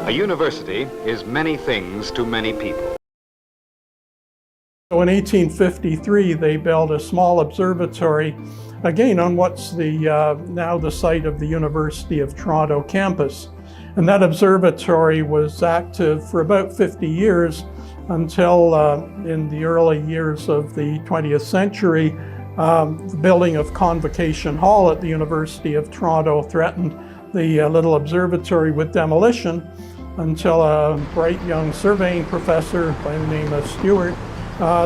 A university is many things to many people. So in 1853, they built a small observatory, again on what's now the site of the University of Toronto campus. And that observatory was active for about 50 years until in the early years of the 20th century, the building of Convocation Hall at the University of Toronto threatened the little observatory with demolition until a bright young surveying professor by the name of Stewart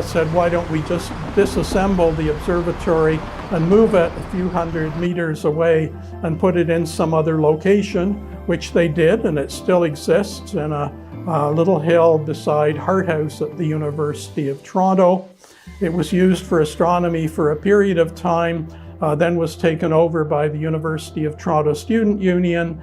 said, why don't we just disassemble the observatory and move it a few hundred meters away and put it in some other location, which they did, and it still exists in a little hill beside Hart House at the University of Toronto. It was used for astronomy for a period of time, then was taken over by the University of Toronto Student Union.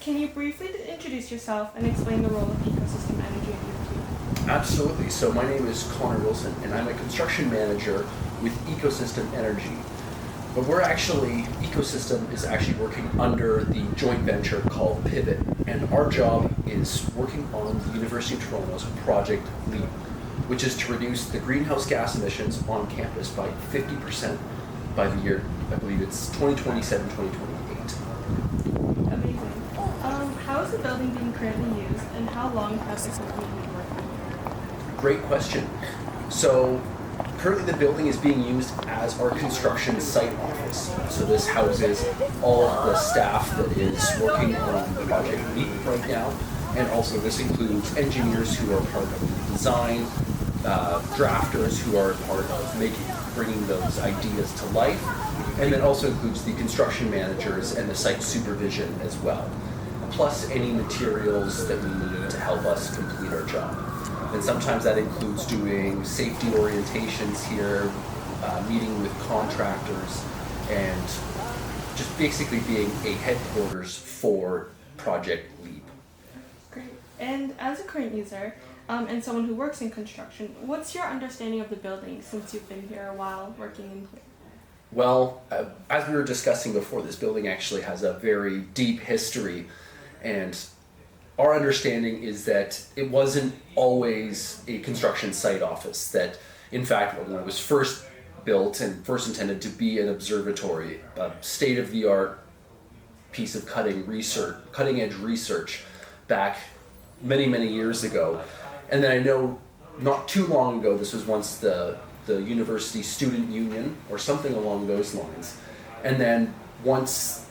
Can you briefly introduce yourself and explain the role of ecosystem energy at U of T? Absolutely. So my name is Connor Wilson, and I'm a construction manager with Ecosystem Energy. But Ecosystem is actually working under the joint venture called Pivot, and our job is working on the University of Toronto's Project LEAP, which is to reduce the greenhouse gas emissions on campus by 50% by the year, I believe it's 2027, 2028. Amazing. How is the building being currently used, and how long has this company been working? Great question. So currently the building is being used as our construction site office. So this houses all of the staff that is working on Project LEAP right now. And also this includes engineers who are part of the design, drafters who are part of bringing those ideas to life, and then also includes the construction managers and the site supervision as well, plus any materials that we need to help us complete our job. And sometimes that includes doing safety orientations here, meeting with contractors, and just basically being a headquarters for Project LEAP. Great. And as a current user, and someone who works in construction, what's your understanding of the building since you've been here a while working in here? Well, as we were discussing before, this building actually has a very deep history, and our understanding is that it wasn't always a construction site office, that in fact when it was first built and first intended to be an observatory, a state-of-the-art piece of cutting-edge research back many years ago. And then I know not too long ago, this was once the university student union or something along those lines. And then once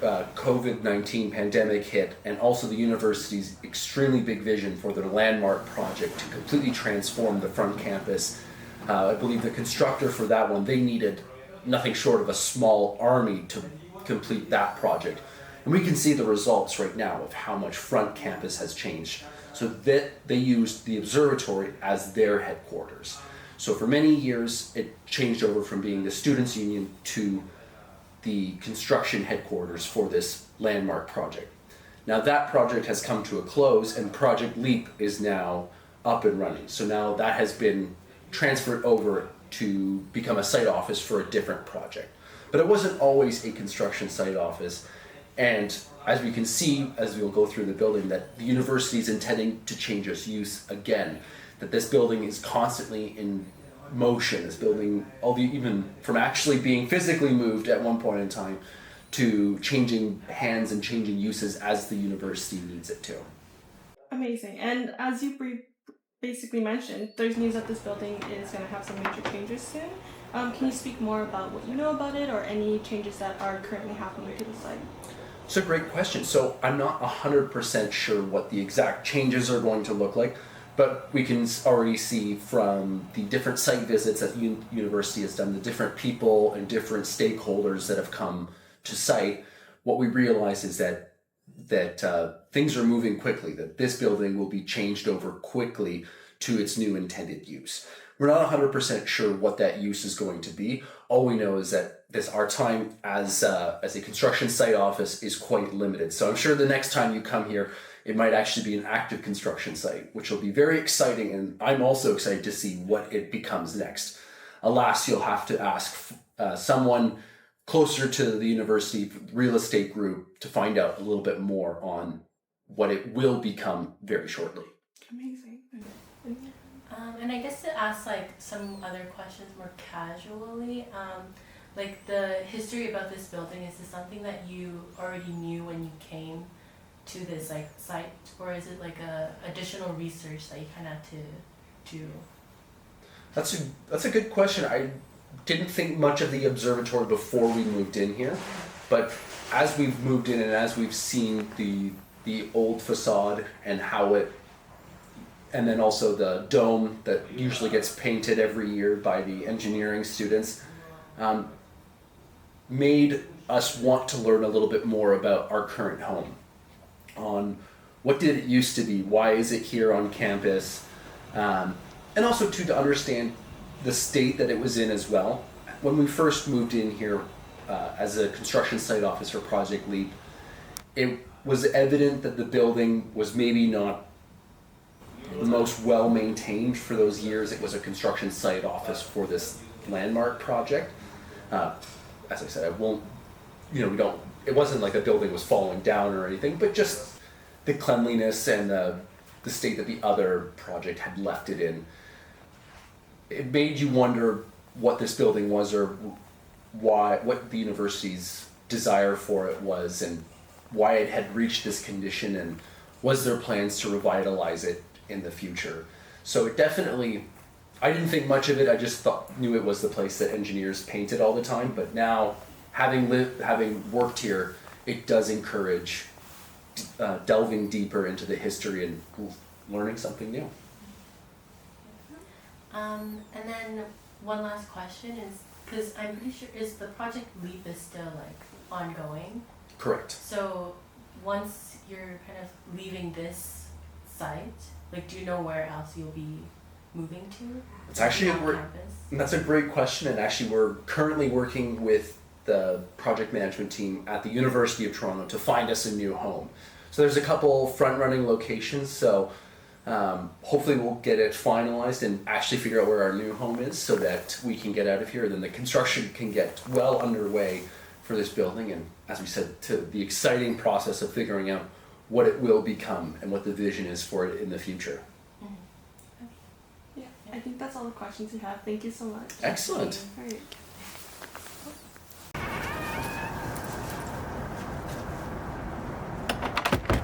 COVID-19 pandemic hit, and also the university's extremely big vision for their landmark project to completely transform the front campus, I believe the constructor for that one, they needed nothing short of a small army to complete that project. And we can see the results right now of how much front campus has changed. So that they used the observatory as their headquarters. So for many years, it changed over from being the Students' Union to the construction headquarters for this landmark project. Now that project has come to a close, and Project LEAP is now up and running. So now that has been transferred over to become a site office for a different project. But it wasn't always a construction site office. And as we can see, as we'll go through the building, that the university is intending to change its use again, that this building is constantly in motion, this building, even from actually being physically moved at one point in time to changing hands and changing uses as the university needs it to. Amazing. And as you basically mentioned, there's news that this building is going to have some major changes soon. Can you speak more about what you know about it, or any changes that are currently happening to the site? It's a great question. So I'm not 100% sure what the exact changes are going to look like, but we can already see from the different site visits that the university has done, the different people and different stakeholders that have come to site, what we realize is that things are moving quickly, that this building will be changed over quickly to its new intended use. We're not 100% sure what that use is going to be. All we know is that our time as a construction site office is quite limited. So I'm sure the next time you come here, it might actually be an active construction site, which will be very exciting. And I'm also excited to see what it becomes next. Alas, you'll have to ask someone closer to the university real estate group to find out a little bit more on what it will become very shortly. Amazing. And I guess to ask like some other questions more casually, like the history about this building, is this something that you already knew when you came to this like site, or is it like a additional research that you kind of had to do? That's a good question. I didn't think much of the observatory before we moved in here, but as we've moved in and as we've seen the old facade and how it, and then also the dome that usually gets painted every year by the engineering students, made us want to learn a little bit more about our current home, on what did it used to be, why is it here on campus, and also to understand the state that it was in as well. When we first moved in here as a construction site office for Project LEAP, it was evident that the building was maybe not the most well maintained for those years it was a construction site office for this landmark project. As I said, it wasn't like the building was falling down or anything, but just the cleanliness and the state that the other project had left it in. It made you wonder what this building was, or what the university's desire for it was, and why it had reached this condition, and was there plans to revitalize it in the future. So it definitely, I didn't think much of it. I just knew it was the place that engineers painted all the time. But now, having worked here, it does encourage delving deeper into the history and learning something new. And then one last question is, because I'm pretty sure is the Project LEAP is still like ongoing. Correct. So once you're kind of leaving this site, like, do you know where else you'll be moving to? It's actually campus? That's a great question, and actually we're currently working with the project management team at the University of Toronto to find us a new home. So there's a couple front-running locations, so hopefully we'll get it finalized and actually figure out where our new home is so that we can get out of here, and then the construction can get well underway for this building, and as we said, to the exciting process of figuring out what it will become and what the vision is for it in the future. Yeah, I think that's all the questions we have. Thank you so much. Excellent. All right.